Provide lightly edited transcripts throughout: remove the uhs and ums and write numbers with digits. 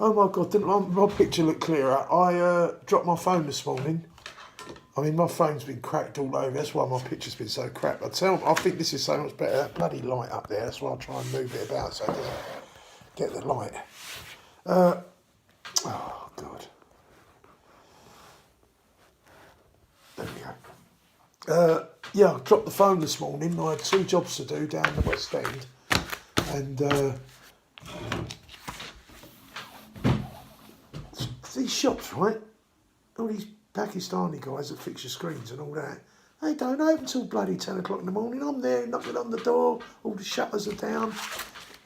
Oh my God, didn't my picture look clearer? I dropped my phone this morning. I mean, my phone's been cracked all over. That's why my picture's been so crap. I think this is so much better. That bloody light up there. That's why I try and move it about so it doesn't get the light. Oh God. There we go. Yeah, I dropped the phone this morning. I had 2 jobs to do down the West End, and these shops, right? All these Pakistani guys that fix your screens and all that, they don't open till bloody 10 o'clock in the morning. I'm there knocking on the door, all the shutters are down.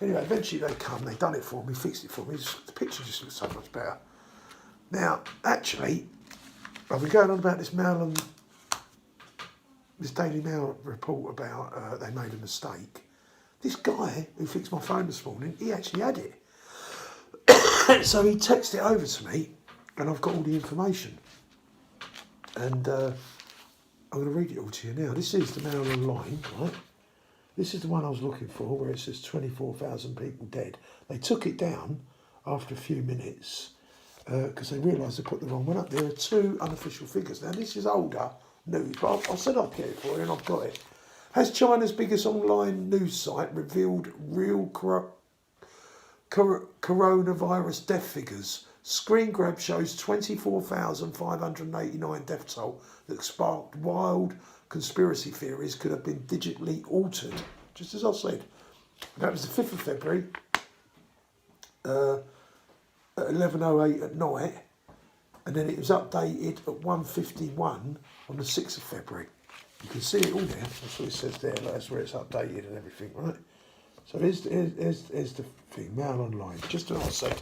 Anyway, eventually they come, they done it for me, fixed it for me. The picture just looks so much better. Now, actually, I've been going on about this Daily Mail report about they made a mistake. This guy who fixed my phone this morning, he actually had it. So he texted it over to me, and I've got all the information. And I'm going to read it all to you now. This is the Mail Online, right? This is the one I was looking for, where it says 24,000 people dead. They took it down after a few minutes because they realised they put the wrong one up. There are 2 unofficial figures. Now, this is older news, but I said I'd get it for you, and I've got it. Has China's biggest online news site revealed real coronavirus death figures? Screen grab shows 24,589 death toll that sparked wild conspiracy theories could have been digitally altered, just as I said. That was the 5th of February at 11:08 at night, and then it was updated at 1:51 on the 6th of February. You can see it all there. That's what it says there. That's where it's updated and everything, right? So here's the thing, Mail Online, just as I said.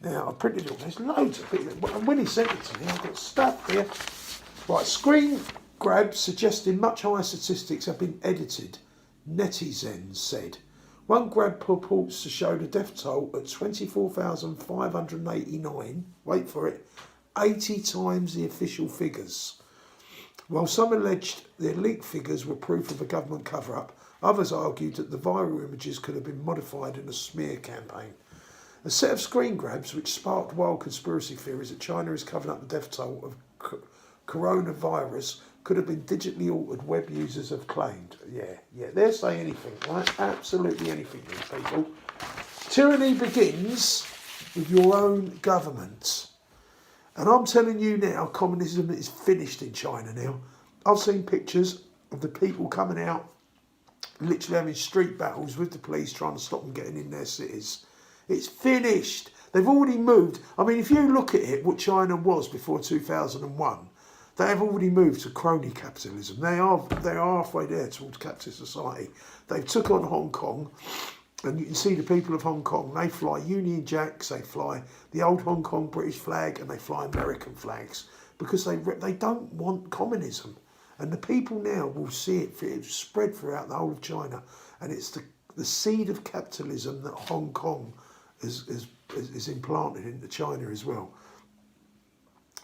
Now, I printed it all. There's loads of it. And when he sent it to me, I've got stuff here. Right, screen grabs suggesting much higher statistics have been edited, netizens said. One grab purports to show the death toll at 24,589, wait for it, 80 times the official figures. While some alleged the leaked figures were proof of a government cover-up, others argued that the viral images could have been modified in a smear campaign. A set of screen grabs which sparked wild conspiracy theories that China is covering up the death toll of coronavirus could have been digitally altered, web users have claimed. Yeah, they'll say anything, right? Absolutely anything, these people. Tyranny begins with your own government. And I'm telling you now, communism is finished in China now. I've seen pictures of the people coming out, literally having street battles with the police trying to stop them getting in their cities. It's finished. They've already moved. I mean, if you look at it, what China was before 2001, they have already moved to crony capitalism. They are halfway there towards capitalist society. They've took on Hong Kong, and you can see the people of Hong Kong. They fly Union Jacks, they fly the old Hong Kong British flag, and they fly American flags because they don't want communism. And the people now will see it spread throughout the whole of China, and it's the seed of capitalism that Hong Kong is implanted into China as well.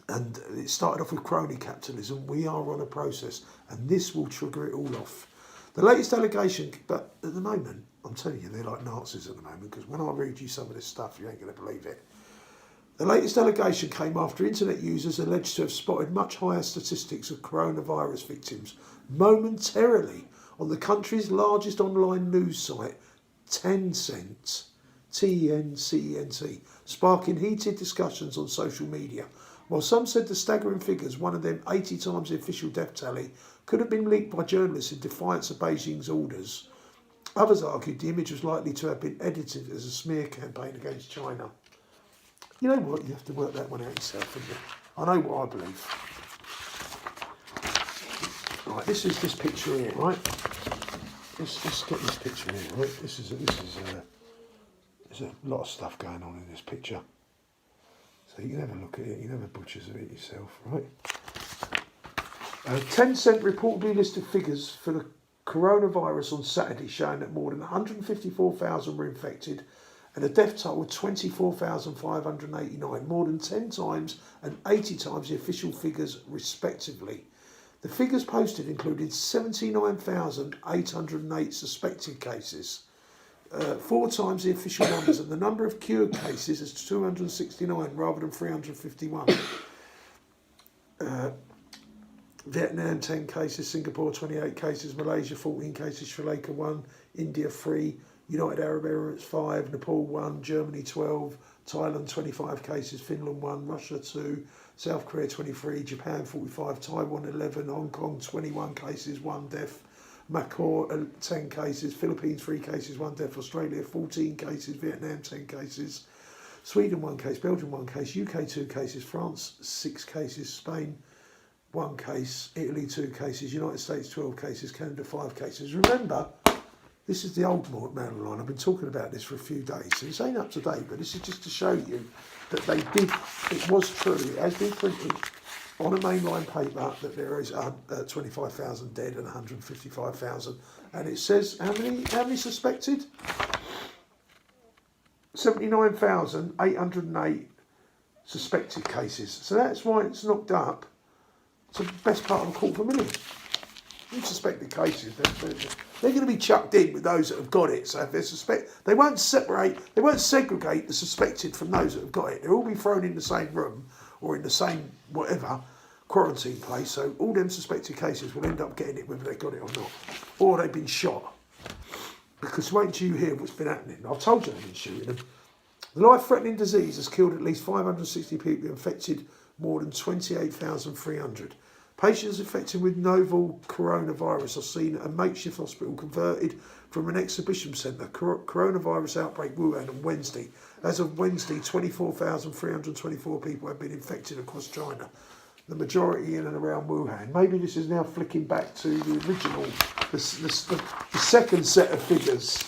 And it started off with crony capitalism. We are on a process, and this will trigger it all off. The latest allegation, but at the moment, I'm telling you, they're like Nazis at the moment, because when I read you some of this stuff, you ain't going to believe it. The latest allegation came after internet users alleged to have spotted much higher statistics of coronavirus victims momentarily on the country's largest online news site, Tencent, T-E-N-C-E-N-T, sparking heated discussions on social media. While some said the staggering figures, one of them 80 times the official death tally, could have been leaked by journalists in defiance of Beijing's orders, others argued the image was likely to have been edited as a smear campaign against China. You know what? You have to work that one out yourself, don't you? I know what I believe. Right, this is this picture here, right? Let's get this picture here, right? There's a lot of stuff going on in this picture. So you can have a look at it, you can have a butcher's of it yourself, right? Tencent reportedly listed figures for the coronavirus on Saturday showing that more than 154,000 were infected and a death toll of 24,589, more than 10 times and 80 times the official figures respectively. The figures posted included 79,808 suspected cases. 4 times the official numbers, and the number of cured cases is 269 rather than 351. Vietnam 10 cases, Singapore 28 cases, Malaysia 14 cases, Sri Lanka 1, India 3, United Arab Emirates 5, Nepal 1, Germany 12, Thailand 25 cases, Finland 1, Russia 2, South Korea 23, Japan 45, Taiwan 11, Hong Kong 21 cases, 1 death, Macau 10 cases, Philippines 3 cases, 1 death, Australia 14 cases, Vietnam 10 cases, Sweden 1 case, Belgium 1 case, UK 2 cases, France 6 cases, Spain 1 case, Italy 2 cases, United States 12 cases, Canada 5 cases. Remember, this is the old mail line. I've been talking about this for a few days, so it's ain't up to date, but this is just to show you that they did, it was true, it has been printed on a mainline paper that there is 25,000 dead and 155,000, and it says how many suspected? 79,808 suspected cases. So that's why it's knocked up to the best part of 250,000. Suspected cases, they're going to be chucked in with those that have got it. So if they suspect, they won't segregate the suspected from those that have got it. They'll all be thrown in the same room or in the same whatever quarantine place. So all them suspected cases will end up getting it whether they got it or not, or they've been shot. Because wait until you hear what's been happening. I've told you they've been shooting them. The life-threatening disease has killed at least 560 people, infected more than 28,300. Patients infected with novel coronavirus are seen at a makeshift hospital converted from an exhibition centre. Coronavirus outbreak Wuhan on Wednesday. As of Wednesday, 24,324 people have been infected across China, the majority in and around Wuhan. Maybe this is now flicking back to the original, the second set of figures.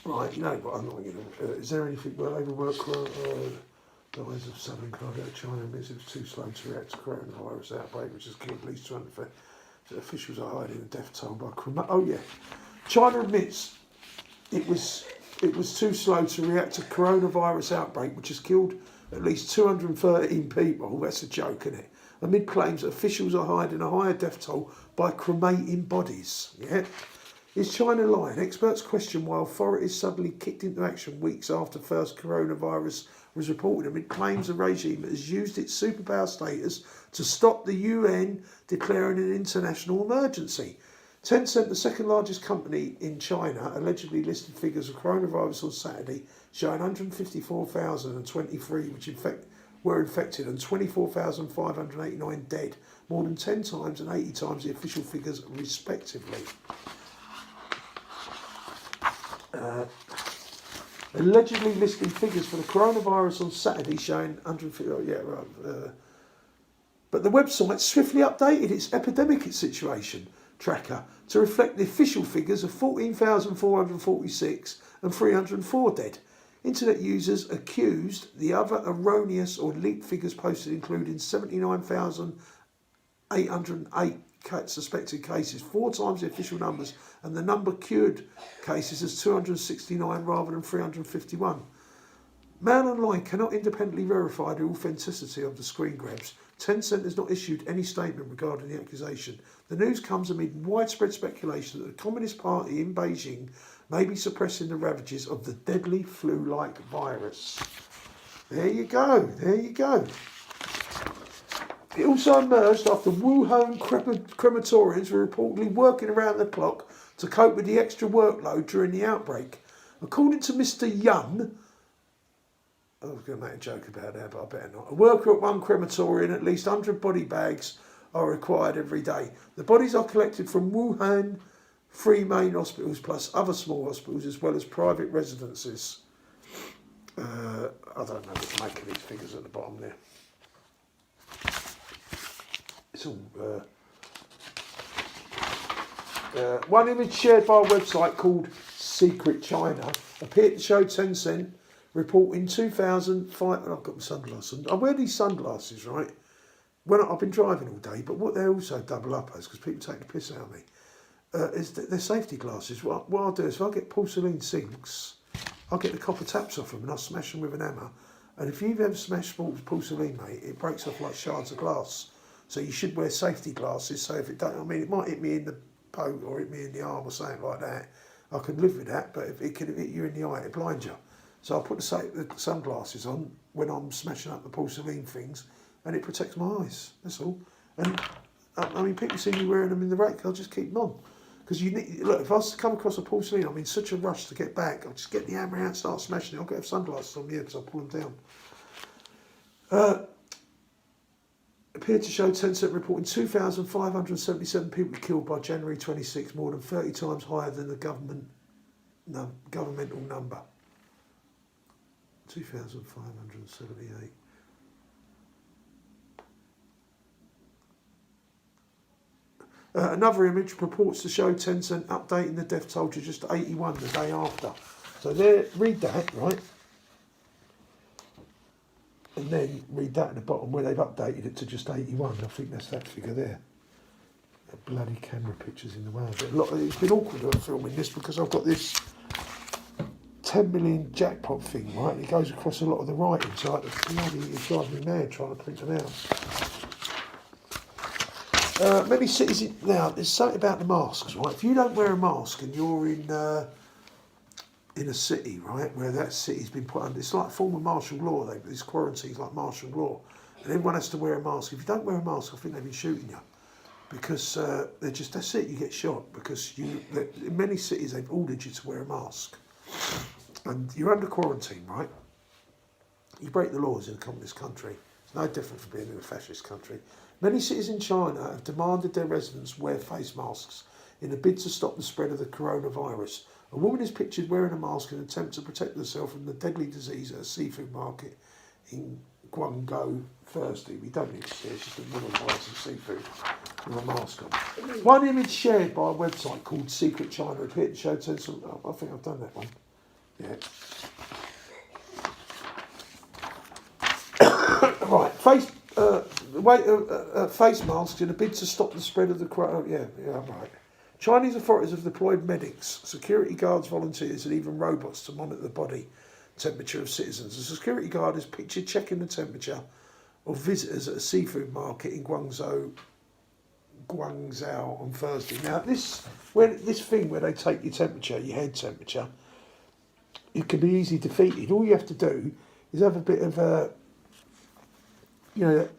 Right, no, but I'm not going to. Is there anything well overworked? The ways of southern Korea, China admits it was too slow to react to coronavirus outbreak, which has killed at least 200. Officials are hiding a death toll by Oh yeah, China admits it was too slow to react to coronavirus outbreak, which has killed at least 213 people. That's a joke, isn't it? Amid claims that officials are hiding a higher death toll by cremating bodies. Yeah. Is China lying? Experts question why authorities suddenly kicked into action weeks after first coronavirus was reported amid claims the regime has used its superpower status to stop the UN declaring an international emergency. Tencent, the second largest company in China, allegedly listed figures of coronavirus on Saturday showing 154,023 which were infected and 24,589 dead, more than 10 times and 80 times the official figures respectively. Allegedly listing figures for the coronavirus on Saturday showing 150. But the website swiftly updated its epidemic situation tracker to reflect the official figures of 14,446 and 304 dead. Internet users accused the other erroneous or leaked figures posted, including 79,808 suspected cases, 4 times the official numbers, and the number cured cases is 269 rather than 351. Mail Online cannot independently verify the authenticity of the screen grabs. Tencent has not issued any statement regarding the accusation. The news comes amid widespread speculation that the Communist Party in Beijing may be suppressing the ravages of the deadly flu-like virus. There you go, there you go. It also emerged after Wuhan crematoriums were reportedly working around the clock to cope with the extra workload during the outbreak. According to Mr. Yun, I was going to make a joke about that, but I better not. A worker at one crematorium, at least 100 body bags are required every day. The bodies are collected from Wuhan 3 main hospitals plus other small hospitals as well as private residences. I don't know what to make of these figures at the bottom there. It's all one image shared by a website called Secret China appeared to show Tencent reporting 2005. I've got my sunglasses on. I wear these sunglasses, right? When I've been driving all day, but what they also double up as, because people take the piss out of me, is that they're safety glasses. What I'll do is if I get porcelain sinks, I'll get the copper taps off them and I'll smash them with an hammer. And if you've ever smashed porcelain, mate, it breaks off like shards of glass. So you should wear safety glasses. So if it don't, I mean, it might hit me in the boat or hit me in the arm or something like that. I can live with that, but if it could hit you in the eye, it blind you. So I put the sunglasses on when I'm smashing up the porcelain things, and it protects my eyes. That's all. And I mean, people see me wearing them in the rack. I'll just keep them on. Because you need, look, if I come across a porcelain, I'm in such a rush to get back. I'll just get the hammer out, start smashing it. I've got to have sunglasses on my head, so I'll pull them down. Appeared to show Tencent reporting 2,577 people killed by January 26, more than 30 times higher than the governmental number. 2,578. Another image purports to show Tencent updating the death toll to just 81 the day after. So there, read that, right? And then read that at the bottom where they've updated it to just 81. I think that's that figure there. The bloody camera pictures in the way of it. It's been awkward when I'm filming this because I've got this 10 million jackpot thing, right? And it goes across a lot of the writing, so it's driving me mad trying to print them out. Many cities now. There's something about the masks, right? If you don't wear a mask and you're in a city, right, where that city's been put under, it's like a form of martial law. This quarantine's like martial law, and everyone has to wear a mask. If you don't wear a mask, I think they've been shooting you because that's it. You get shot because in many cities they've ordered you to wear a mask, and you're under quarantine, right? You break the laws in a communist country. It's no different from being in a fascist country. Many cities in China have demanded their residents wear face masks in a bid to stop the spread of the coronavirus. A woman is pictured wearing a mask in an attempt to protect herself from the deadly disease at a seafood market in Guangzhou Thursday. We don't need to see it, it's just a woman buying some seafood with a mask on. One image shared by a website called Secret China appeared to show Tencent. I think I've done that one. Yeah. Right, face masks in a bid to stop the spread of the corona. Yeah, right. Chinese authorities have deployed medics, security guards, volunteers, and even robots to monitor the body temperature of citizens. A security guard is pictured checking the temperature of visitors at a seafood market in Guangzhou on Thursday. Now, this thing where they take your temperature, your head temperature, it can be easily defeated. All you have to do is have a bit of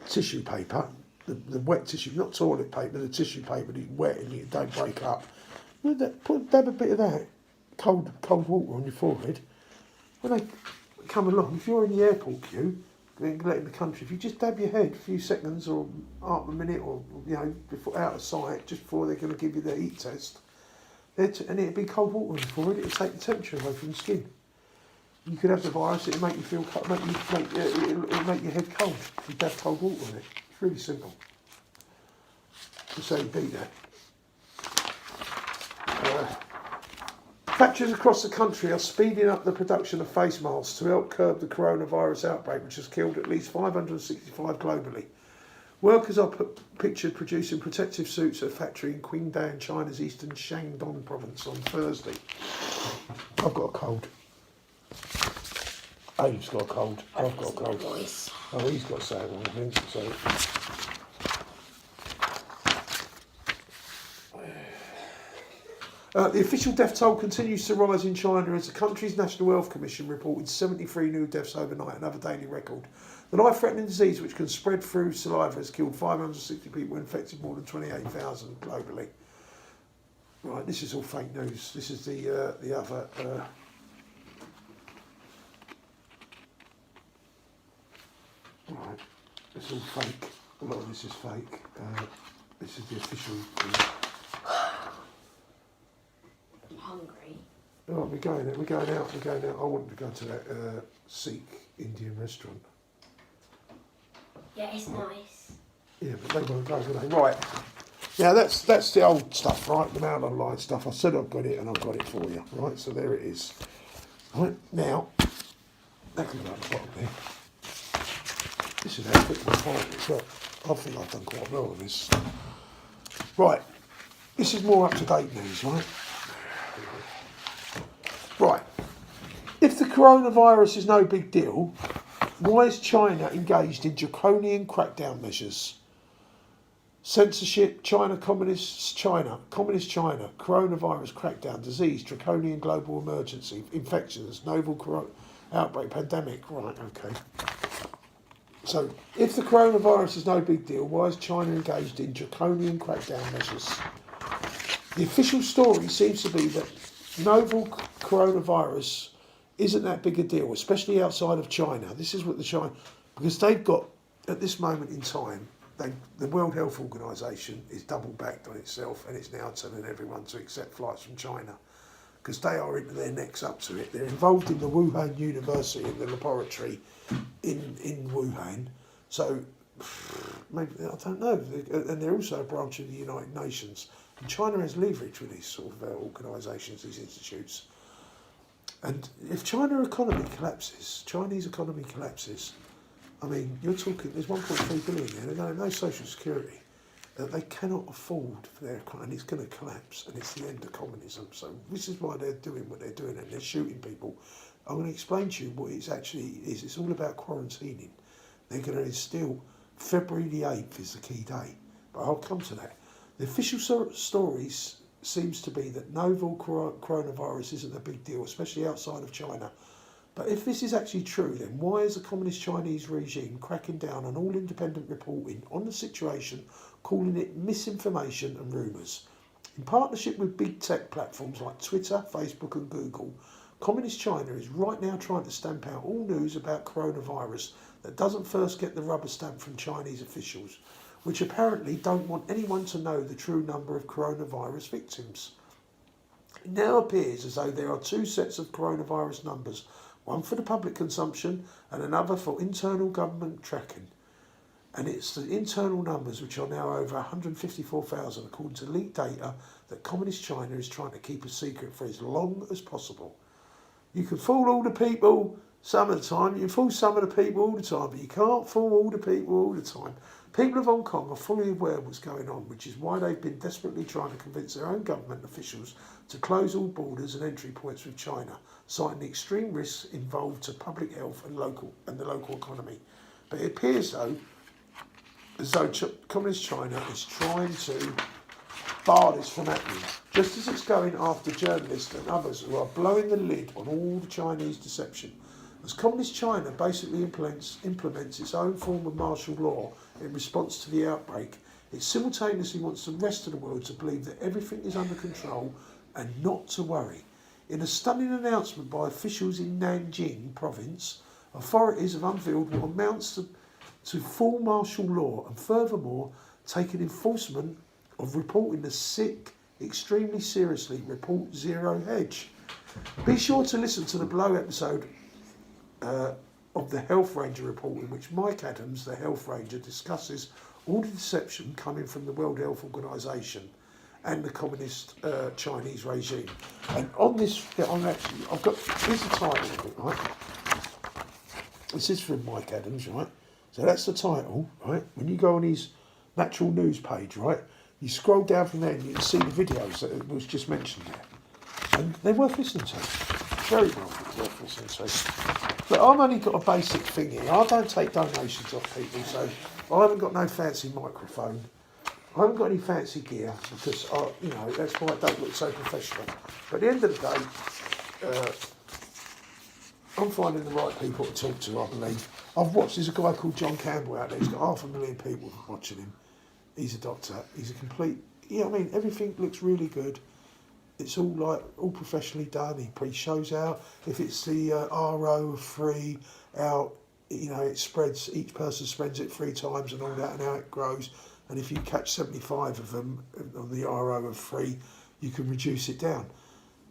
tissue paper, the wet tissue, not toilet paper, the tissue paper that's wet and it don't break up. Dab a bit of that, cold water on your forehead. When they come along, if you're in the airport queue, in the country, if you just dab your head a few seconds or half a minute or before out of sight, just before they're going to give you the heat test, and it'll be cold water on your forehead, it'll take the temperature away from the skin. You could have the virus, it'll make you feel cold, it'll make your head cold if you dab cold water on it. It's really simple. Just so you beat that. Factories across the country are speeding up the production of face masks to help curb the coronavirus outbreak, which has killed at least 565 globally. Workers are pictured producing protective suits at a factory in Qingdao, China's eastern Shandong province on Thursday. I've got a cold. Abe's got a cold. I've got a cold. Voice. Oh, he's got something, I think. So. The official death toll continues to rise in China as the country's National Health Commission reported 73 new deaths overnight, another daily record. The life-threatening disease, which can spread through saliva, has killed 560 people and infected more than 28,000 globally. Right, this is all fake news. This is the other... Right, it's all fake. A lot of this is fake. This is the official thing. I'm hungry. Oh, we're going out. I want to go to that Sikh Indian restaurant. Yeah, it's nice. Yeah, but they won't go, do they? Right. Now that's the old stuff, right? The Mail Online stuff. I said I've got it and I've got it for you. Right, so there it is. Right, now, that can go at the bottom there. This is how quick my time is. Look, I think I've done quite well with this. Right, this is more up-to-date news, right? Right, if the coronavirus is no big deal, why is China engaged in draconian crackdown measures? Censorship, Communist China, coronavirus crackdown, disease, draconian global emergency, infections, novel outbreak, pandemic. Right, okay. So, if the coronavirus is no big deal, why is China engaged in draconian crackdown measures? The official story seems to be that novel coronavirus isn't that big a deal, especially outside of China. This is what because they've got, at this moment in time, the World Health Organization is double backed on itself, and it's now telling everyone to accept flights from China because they are into their necks up to it. They're involved in the Wuhan University, in the laboratory in Wuhan. So, maybe, I don't know. And they're also a branch of the United Nations. And China has leverage with these sort of organisations, these institutes. And if Chinese economy collapses, I mean, you're talking, there's 1.3 billion there, they're going to have no social security. They cannot afford for their economy, and it's going to collapse, and it's the end of communism. So this is why they're doing what they're doing, and they're shooting people. I'm going to explain to you what it actually is. It's all about quarantining. They're going to instill February the 8th is the key day, but I'll come to that. The official stories seems to be that novel coronavirus isn't a big deal, especially outside of China. But if this is actually true, then why is the Communist Chinese regime cracking down on all independent reporting on the situation, calling it misinformation and rumours? In partnership with big tech platforms like Twitter, Facebook and Google, Communist China is right now trying to stamp out all news about coronavirus that doesn't first get the rubber stamp from Chinese officials, which apparently don't want anyone to know the true number of coronavirus victims. It now appears as though there are two sets of coronavirus numbers, one for the public consumption and another for internal government tracking. And it's the internal numbers, which are now over 154,000, according to leaked data that Communist China is trying to keep a secret for as long as possible. You can fool all the people some of the time, you can fool some of the people all the time, but you can't fool all the people all the time. People of Hong Kong are fully aware of what's going on, which is why they've been desperately trying to convince their own government officials to close all borders and entry points with China, citing the extreme risks involved to public health and the local economy. But it appears as though Communist China is trying to bar this from happening, just as it's going after journalists and others who are blowing the lid on all the Chinese deception. As Communist China basically implements its own form of martial law in response to the outbreak, it simultaneously wants the rest of the world to believe that everything is under control and not to worry. In a stunning announcement by officials in Nanjing province, authorities have unveiled what amounts to full martial law and furthermore taken enforcement of reporting the sick extremely seriously. Report Zero Hedge. Be sure to listen to the below episode of the Health Ranger report, in which Mike Adams, the Health Ranger, discusses all the deception coming from the World Health Organization and the Communist Chinese regime. And on this, I've got, here's the title of it, right? This is from Mike Adams, right? So that's the title, right? When you go on his natural news page, right? You scroll down from there and you can see the videos that was just mentioned there. And they're worth listening to. Very well worth listening to. But I've only got a basic thing here. I don't take donations off people, so I haven't got no fancy microphone. I haven't got any fancy gear because, that's why I don't look so professional. But at the end of the day, I'm finding the right people to talk to, I believe. I've watched, there's a guy called John Campbell out there. He's got 500,000 people watching him. He's a doctor. He's a complete, everything looks really good. It's all professionally done. He shows out. If it's the RO of 3 out, it spreads, each person spreads it 3 times and all that, and how it grows. And if you catch 75 of them on the RO of 3, you can reduce it down.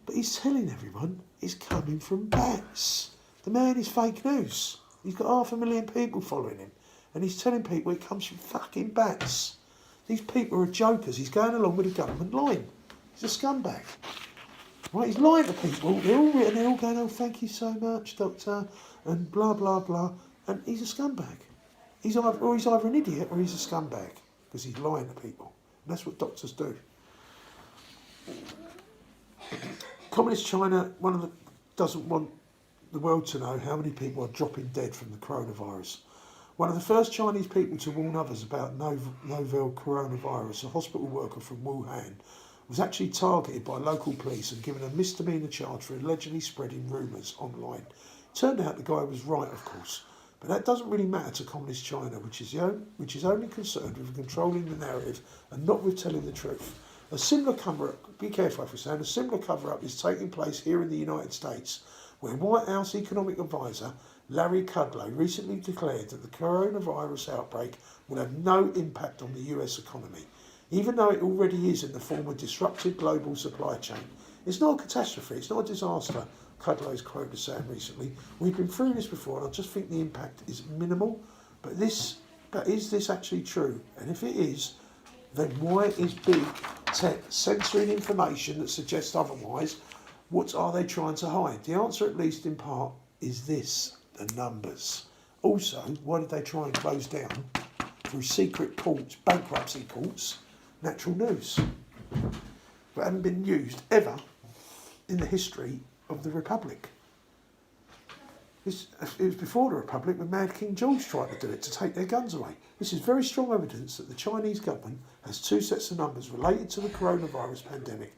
But he's telling everyone it's coming from bats. The man is fake news. He's got 500,000 people following him. And he's telling people it comes from fucking bats. These people are jokers. He's going along with the government line. He's a scumbag. Right, he's lying to people. They're all going, oh, thank you so much, doctor, and blah, blah, blah. And he's a scumbag. He's either an idiot or he's a scumbag, because he's lying to people. And that's what doctors do. Communist China, doesn't want the world to know how many people are dropping dead from the coronavirus. One of the first Chinese people to warn others about novel coronavirus, a hospital worker from Wuhan, was actually targeted by local police and given a misdemeanor charge for allegedly spreading rumours online. Turned out the guy was right, of course, but that doesn't really matter to Communist China, which is only concerned with controlling the narrative and not with telling the truth. A similar cover-up, be careful if we say, a similar cover-up is taking place here in the United States, where White House Economic Advisor Larry Kudlow recently declared that the coronavirus outbreak will have no impact on the US economy, even though it already is in the form of disrupted global supply chain. It's not a catastrophe, it's not a disaster, Kudlow's quoted saying recently. We've been through this before and I just think the impact is minimal, but is this actually true? And if it is, then why is big tech censoring information that suggests otherwise? What are they trying to hide? The answer, at least in part, is this: the numbers. Also, why did they try and close down, through secret courts, bankruptcy courts, natural news? That hadn't been used ever in the history of the Republic. It was before the Republic when Mad King George tried to do it, to take their guns away. This is very strong evidence that the Chinese government has two sets of numbers related to the coronavirus pandemic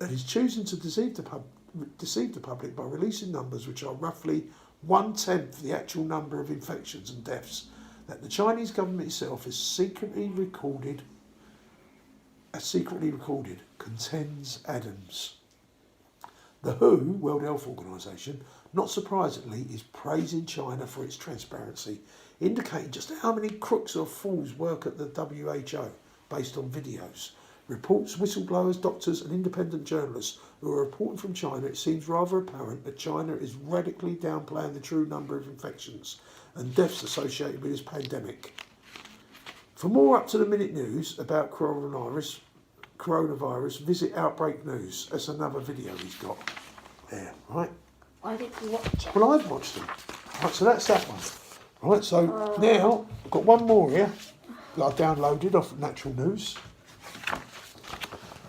and is choosing to deceive the public by releasing numbers which are roughly 1/10 the actual number of infections and deaths that the Chinese government itself has secretly recorded, contends Adams. The WHO, World Health Organization, not surprisingly, is praising China for its transparency, indicating just how many crooks or fools work at the WHO based on videos. Reports, whistleblowers, doctors and independent journalists who are reporting from China, it seems rather apparent that China is radically downplaying the true number of infections and deaths associated with this pandemic. For more up-to-the-minute news about coronavirus, visit Outbreak News. That's another video he's got there, right? Why did you watch it? Well, I've watched them. Right, so that's that one. Right, so now I've got one more here that I downloaded off Natural News.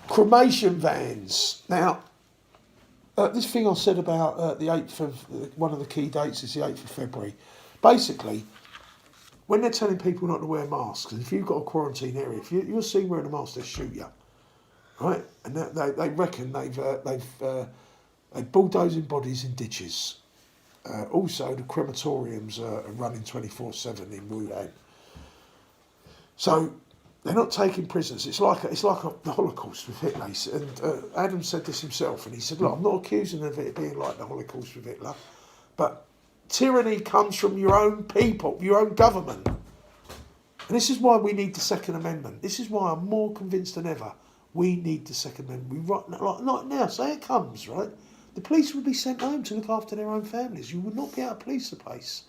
Cremation vans. Now, this thing I said about the 8th of, one of the key dates is the 8th of February. Basically, when they're telling people not to wear masks, and if you've got a quarantine area, if you're seen wearing a mask, they'll shoot you. Right? And they reckon they're bulldozing bodies in ditches. Also, the crematoriums are running 24/7 in Wuhan. So they're not taking prisoners. It's like the Holocaust with Hitler. And Adam said this himself, and he said, "Look, I'm not accusing of it being like the Holocaust with Hitler, but tyranny comes from your own people, your own government." And this is why we need the Second Amendment. This is why I'm more convinced than ever we need the Second Amendment. Like now, say it comes, right? The police would be sent home to look after their own families. You would not be able to police the place,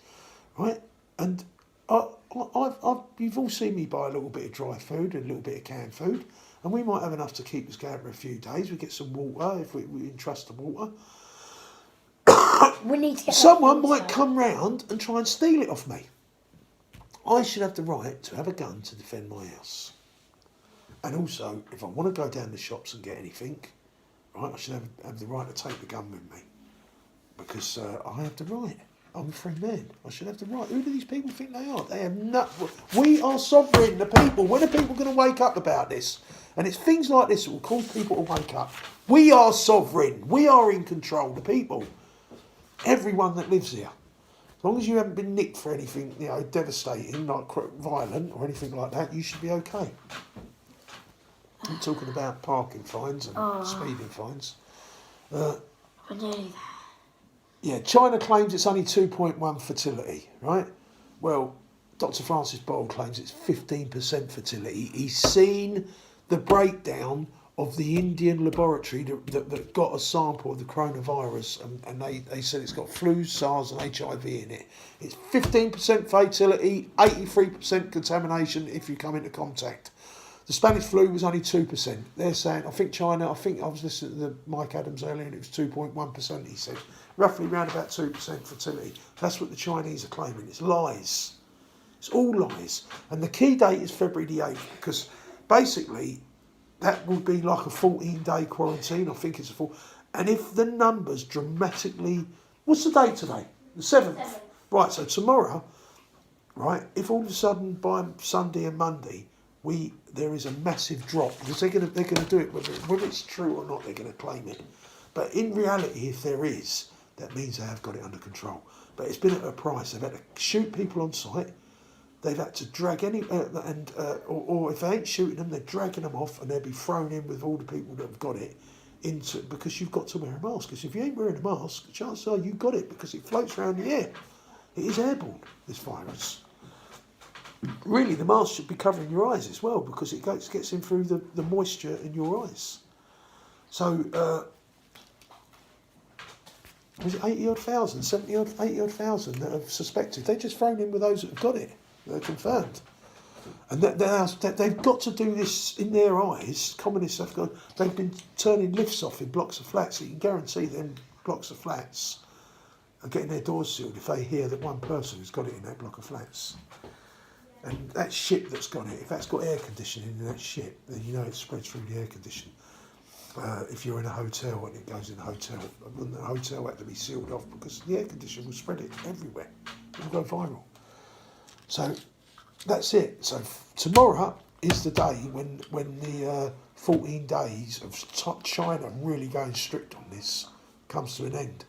right? And you've all seen me buy a little bit of dry food and a little bit of canned food, and we might have enough to keep us going for a few days. We get some water if we entrust the water. We need to get Someone might come round and try and steal it off me. I should have the right to have a gun to defend my house. And also, if I want to go down the shops and get anything, right, I should have the right to take the gun with me. Because I have the right. I'm a free man. I should have the right. Who do these people think they are? They have not. We are sovereign, the people. When are people going to wake up about this? And it's things like this that will cause people to wake up. We are sovereign. We are in control, the people. Everyone that lives here. As long as you haven't been nicked for anything, devastating, like violent or anything like that, you should be okay. I'm talking about parking fines and speeding fines. I knew that. Yeah, China claims it's only 2.1 fertility, right? Well, Dr. Francis Boyle claims it's 15% fertility. He's seen the breakdown of the Indian laboratory that got a sample of the coronavirus, and they said it's got flu, SARS and HIV in it. It's 15% fatality, 83% contamination if you come into contact. The Spanish flu was only 2%. They're saying, I think I was listening to Mike Adams earlier and it was 2.1%, he said. Roughly around about 2% fertility. That's what the Chinese are claiming. It's lies. It's all lies. And the key date is February the 8th, because basically that would be like a 14-day quarantine. I think it's a full. And if the numbers dramatically... What's the date today? The 7th. Right, so tomorrow, right? If all of a sudden by Sunday and Monday there is a massive drop, because they're gonna do it whether it's true or not, they're gonna claim it. But in reality, if there is, that means they have got it under control. But it's been at a price. They've had to shoot people on site. They've had to drag or if they ain't shooting them, they're dragging them off, and they'll be thrown in with all the people that have got it because you've got to wear a mask. Because if you ain't wearing a mask, chances are you got it because it floats around the air. It is airborne, this virus. Really, the mask should be covering your eyes as well because it gets in through the moisture in your eyes. So, was it 80 odd thousand, 70 odd, 80 odd thousand that have suspected? They're just thrown in with those that have got it. They're confirmed. And they've got to do this in their eyes. Communists they've been turning lifts off in blocks of flats. So you can guarantee them blocks of flats are getting their doors sealed if they hear that one person has got it in that block of flats. And that ship that's got it, if that's got air conditioning in that ship, then you know it spreads through the air conditioning. If you're in a hotel and it goes in a hotel, and the hotel had to be sealed off because the air conditioning will spread it everywhere. It will go viral. So that's it. So tomorrow is the day when the 14 days of China really going strict on this comes to an end.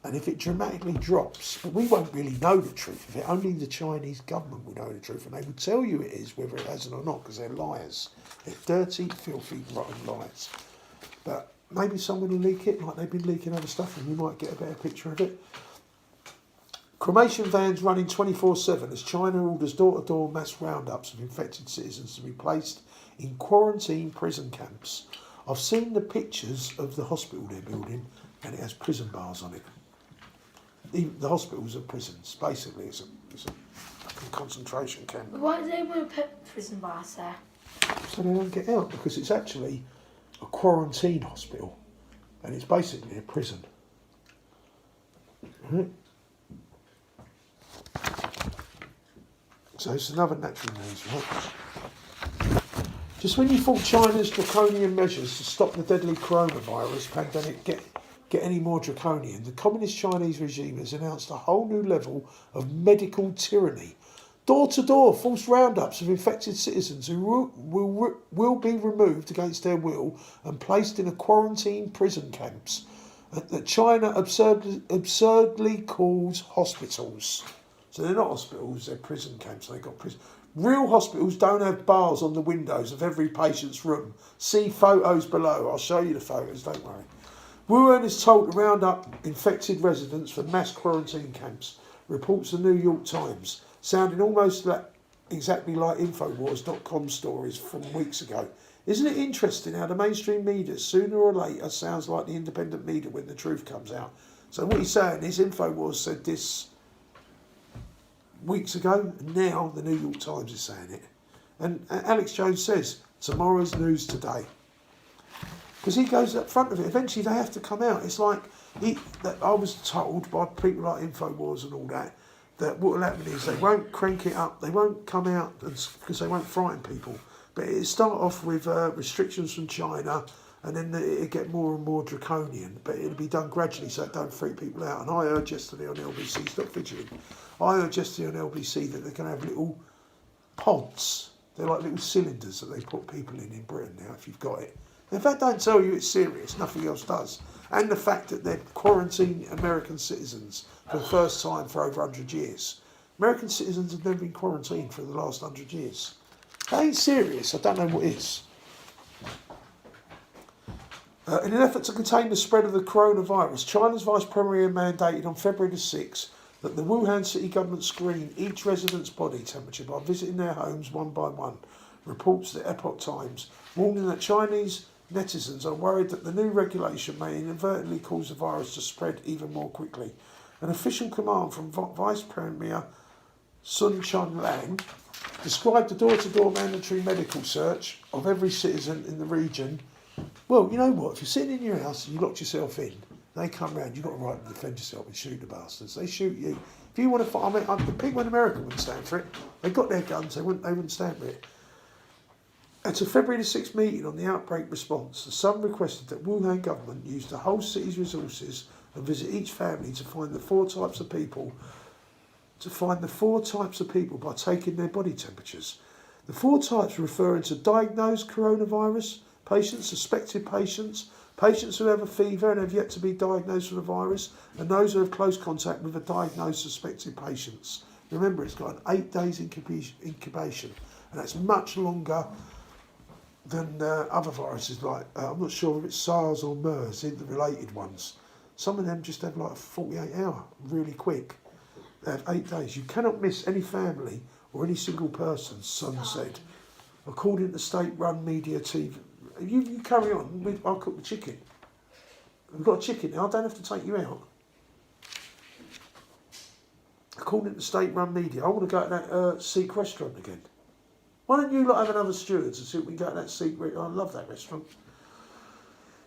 And if it dramatically drops, but we won't really know the truth of it, only the Chinese government will know the truth, and they will tell you it is, whether it hasn't or not, because they're liars. They're dirty, filthy, rotten liars. But maybe someone will leak it, like they've been leaking other stuff, and you might get a better picture of it. Cremation vans running 24/7 as China orders door-to-door mass roundups of infected citizens to be placed in quarantine prison camps. I've seen the pictures of the hospital they're building, and it has prison bars on it. Even the hospitals are prisons. Basically, it's a concentration camp. Why do they want to put prison bars there? So they don't get out, because it's actually a quarantine hospital, and it's basically a prison. Right? So it's another natural news, right? Just when you thought China's draconian measures to stop the deadly coronavirus pandemic get any more draconian, the communist Chinese regime has announced a whole new level of medical tyranny. Door-to-door forced roundups of infected citizens who will be removed against their will and placed in a quarantine prison camps that China absurdly calls hospitals. So they're not hospitals, they're prison camps. They've got prison. Real hospitals don't have bars on the windows of every patient's room. See photos below. I'll show you the photos, don't worry. Wuhan is told to round up infected residents for mass quarantine camps, reports the New York Times, sounding almost exactly like Infowars.com stories from weeks ago. Isn't it interesting how the mainstream media, sooner or later, sounds like the independent media when the truth comes out? So what he's saying is Infowars said this weeks ago, and now the New York Times is saying it. And Alex Jones says, tomorrow's news today. Because he goes up front of it. Eventually they have to come out. It's like, I was told by people like Infowars and all that what will happen is they won't crank it up, they won't come out because they won't frighten people. But it'll start off with restrictions from China, and then it'll get more and more draconian. But it'll be done gradually so it don't freak people out. And I heard yesterday on LBC, stop fidgeting, I heard yesterday on LBC that they're going to have little pods. They're like little cylinders that they put people in Britain now, if you've got it. If that don't tell you it's serious, nothing else does. And the fact that they're quarantining American citizens for the first time for over 100 years. American citizens have never been quarantined for the last 100 years. That ain't serious. I don't know what is. In an effort to contain the spread of the coronavirus, China's Vice Premier mandated on February the 6th that the Wuhan city government screen each resident's body temperature by visiting their homes one by one, reports the Epoch Times, warning that Chinese netizens are worried that the new regulation may inadvertently cause the virus to spread even more quickly. An official command from Vice Premier Sun Chunlang described the door-to-door mandatory medical search of every citizen in the region. Well, you know what? If you're sitting in your house and you locked yourself in, they come round, you've got a right to defend yourself and shoot the bastards. They shoot you. If you want to fight, the people in America wouldn't stand for it. They got their guns, they wouldn't stand for it. At a February the 6th meeting on the outbreak response, the Sun requested that Wuhan government use the whole city's resources and visit each family to find the 4 types of people to find the 4 types of people by taking their body temperatures. The 4 types referring to diagnosed coronavirus patients, suspected patients, patients who have a fever and have yet to be diagnosed with the virus, and those who have close contact with a diagnosed suspected patients. Remember, it's got an 8 days incubation, and that's much longer than other viruses like, I'm not sure if it's SARS or MERS, the related ones. Some of them just have like a 48 hour, really quick. They have 8 days. You cannot miss any family or any single person, Sun said. According to state-run media TV. You carry on, I'll cook the chicken. We've got a chicken now, I don't have to take you out. According to state-run media, I want to go to that Sikh restaurant again. Why don't you lot have another Stewards and see if we can go to that Sikh restaurant? I love that restaurant.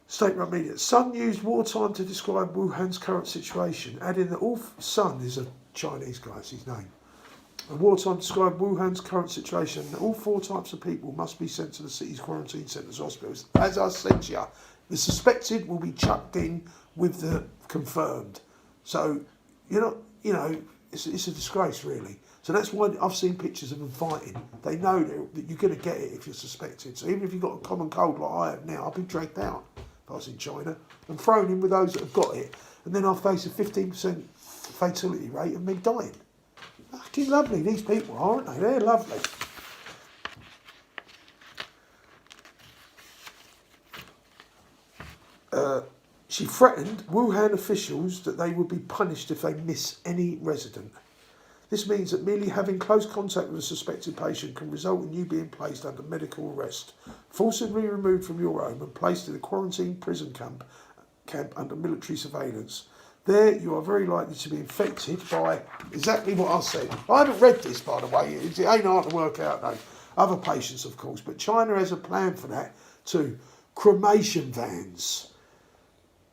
State-run media. Sun used wartime to describe Wuhan's current situation, adding that Sun is a Chinese guy, that's his name. And wartime described Wuhan's current situation, that all 4 types of people must be sent to the city's quarantine centres, hospitals. As I said to you, the suspected will be chucked in with the confirmed. So, it's a disgrace, really. So that's why I've seen pictures of them fighting. They know that you're going to get it if you're suspected. So even if you've got a common cold like I have now, I'll be dragged out if I was in China and thrown in with those that have got it. And then I'll face a 15% fatality rate of me dying. Fucking lovely, these people, aren't they? They're lovely. She threatened Wuhan officials that they would be punished if they miss any resident. This means that merely having close contact with a suspected patient can result in you being placed under medical arrest, forcibly removed from your home and placed in a quarantine prison camp under military surveillance. There you are very likely to be infected by exactly what I said. I haven't read this, by the way. It ain't hard to work out, though. Other patients, of course. But China has a plan for that too. Cremation vans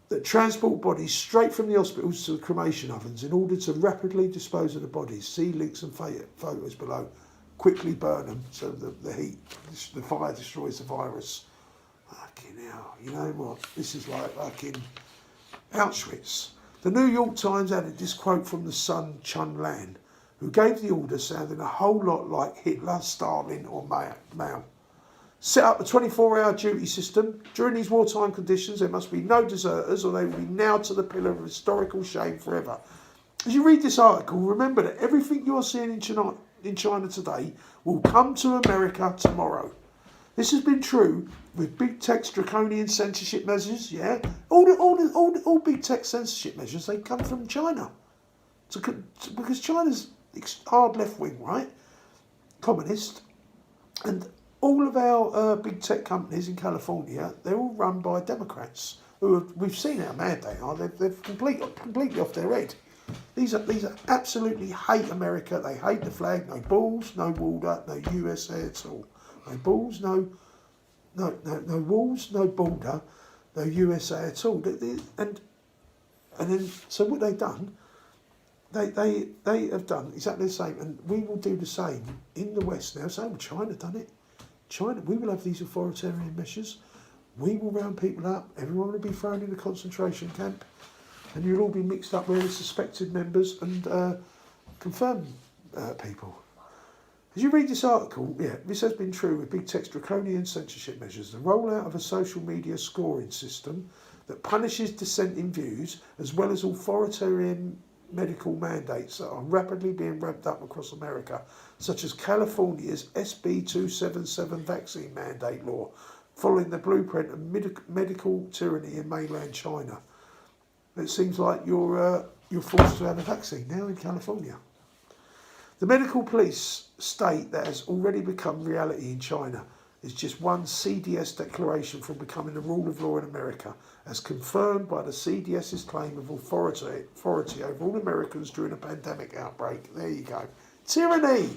that transport bodies straight from the hospitals to the cremation ovens in order to rapidly dispose of the bodies. See links and photos below. Quickly burn them so the heat, the fire destroys the virus. Fucking hell. You know what? This is like fucking Auschwitz. The New York Times added this quote from the Sun Chun Lan, who gave the order sounding a whole lot like Hitler, Stalin or Mao. Set up a 24-hour duty system. During these wartime conditions, there must be no deserters or they will be nailed to the pillar of historical shame forever. As you read this article, remember that everything you are seeing in China today will come to America tomorrow. This has been true with big tech's draconian censorship measures, yeah? All big tech censorship measures, they come from China. Because China's hard left-wing, right? Communist. And all of our big tech companies in California, they're all run by Democrats. We've seen how mad they are. They're completely off their head. These are absolutely hate America. They hate the flag. No balls, no border, no USA at all. No balls, no walls, no border, no USA at all. And then so what they've done, they have done exactly the same, and we will do the same in the West now. So China done it. China, we will have these authoritarian measures. We will round people up. Everyone will be thrown in a concentration camp, and you'll all be mixed up with suspected members and confirmed people. As you read this article, this has been true with big tech's draconian censorship measures. The rollout of a social media scoring system that punishes dissenting views, as well as authoritarian medical mandates that are rapidly being ramped up across America, such as California's SB 277 vaccine mandate law, following the blueprint of medical tyranny in mainland China. It seems like you're forced to have a vaccine now in California. The medical police state that has already become reality in China is just one CDS declaration from becoming the rule of law in America, as confirmed by the CDS's claim of authority over all Americans during a pandemic outbreak. There you go. Tyranny!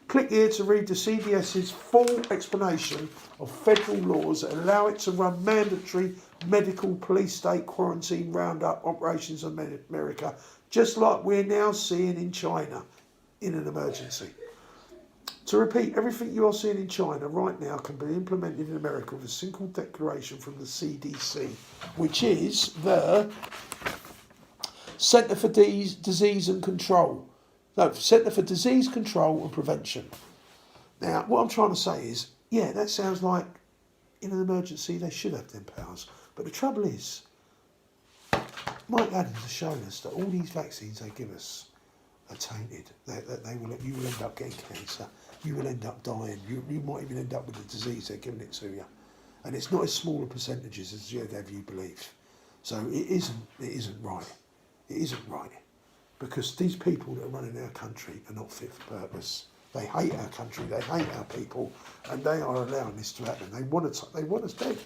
Click here to read the CDS's full explanation of federal laws that allow it to run mandatory medical police state quarantine roundup operations in America, just like we're now seeing in China in an emergency. To repeat, everything you are seeing in China right now can be implemented in America with a single declaration from the CDC, which is the Centre for Disease and Control. No, Centre for Disease Control and Prevention. Now, what I'm trying to say is, yeah, that sounds like in an emergency they should have them powers. But the trouble is, Mike Adams has shown us that all these vaccines they give us are tainted. You will end up getting cancer. You will end up dying. You might even end up with the disease they're giving it to you. And it's not as small a percentages as you'd have you believe. So it isn't right. It isn't right. Because these people that are running our country are not fit for purpose. They hate our country, they hate our people, and they are allowing this to happen. They want us dead.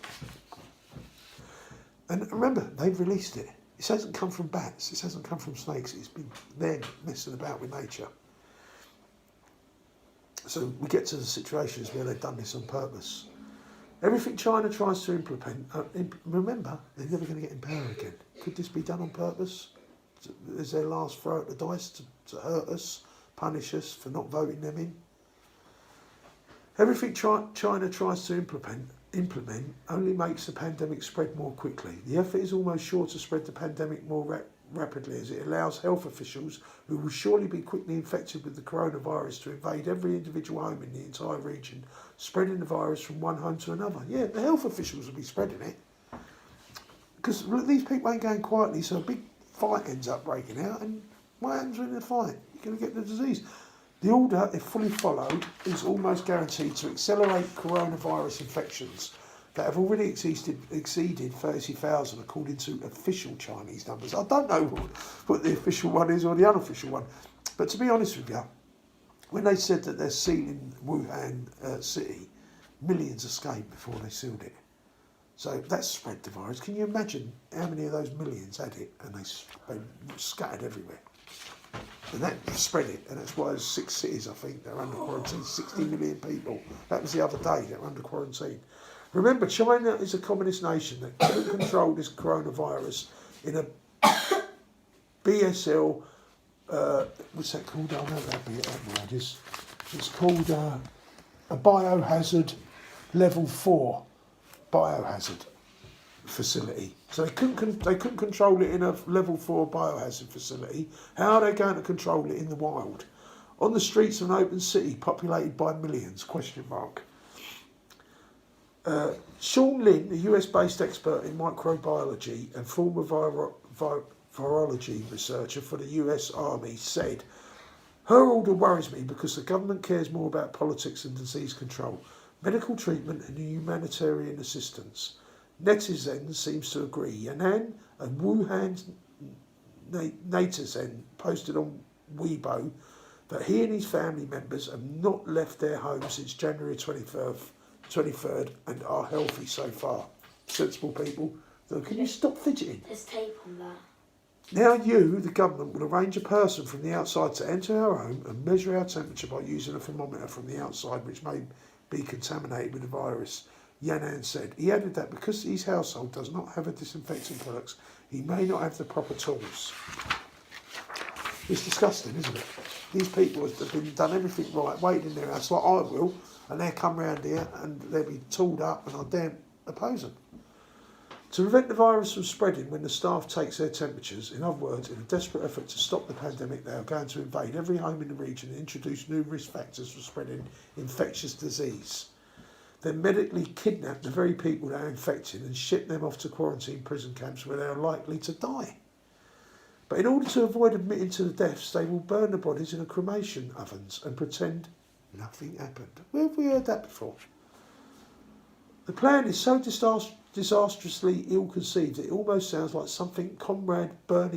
And remember, they've released it. This hasn't come from bats, this hasn't come from snakes, it's been them messing about with nature. So we get to the situations where they've done this on purpose. Everything China tries to implement, remember, they're never going to get in power again. Could this be done on purpose? Is their last throw at the dice to hurt us, punish us for not voting them in? Everything China tries to implement only makes the pandemic spread more quickly. The effort is almost sure to spread the pandemic more rapidly as it allows health officials who will surely be quickly infected with the coronavirus to invade every individual home in the entire region, spreading the virus from one home to another. Yeah, the health officials will be spreading it. Because these people ain't going quietly, so a big fight ends up breaking out, and what happens in the fight? You're going to get the disease. The order, if fully followed, is almost guaranteed to accelerate coronavirus infections that have already exceeded 30,000 according to official Chinese numbers. I don't know what the official one is or the unofficial one, but to be honest with you, when they said that they're sealing Wuhan city, millions escaped before they sealed it. So that spread the virus. Can you imagine how many of those millions had it and they scattered everywhere? And that spread it, and that's why there's 6 cities, I think, that are under quarantine, 60 million people. That was the other day, that were under quarantine. Remember, China is a communist nation that couldn't control this coronavirus in a BSL, what's that called? I know that word is. It's called a biohazard level 4 biohazard facility. So they couldn't control it in a level 4 biohazard facility. How are they going to control it in the wild? On the streets of an open city populated by millions? Question mark. Sean Lin, a US-based expert in microbiology and former virology researcher for the US Army, said, "Her order worries me because the government cares more about politics and disease control, medical treatment and humanitarian assistance." Netizens seems to agree. Yan'an, a Wuhan netizen, posted on Weibo that he and his family members have not left their home since January 23rd and are healthy so far. Sensible people. So can you stop fidgeting? There's tape on that. Now you, the government, will arrange a person from the outside to enter our home and measure our temperature by using a thermometer from the outside, which may be contaminated with the virus, Yan'an said. He added that because his household does not have a disinfectant products, he may not have the proper tools. It's disgusting, isn't it? These people have done everything right, waiting in their house like I will, and they'll come round here and they'll be tooled up and I dare oppose them. To prevent the virus from spreading when the staff takes their temperatures, in other words, in a desperate effort to stop the pandemic, they are going to invade every home in the region and introduce new risk factors for spreading infectious disease. Then medically kidnap the very people that are infected and ship them off to quarantine prison camps where they are likely to die. But in order to avoid admitting to the deaths, they will burn the bodies in a cremation ovens and pretend nothing happened. Where have we heard that before? The plan is so disastrously ill-conceived that it almost sounds like something Comrade Bernie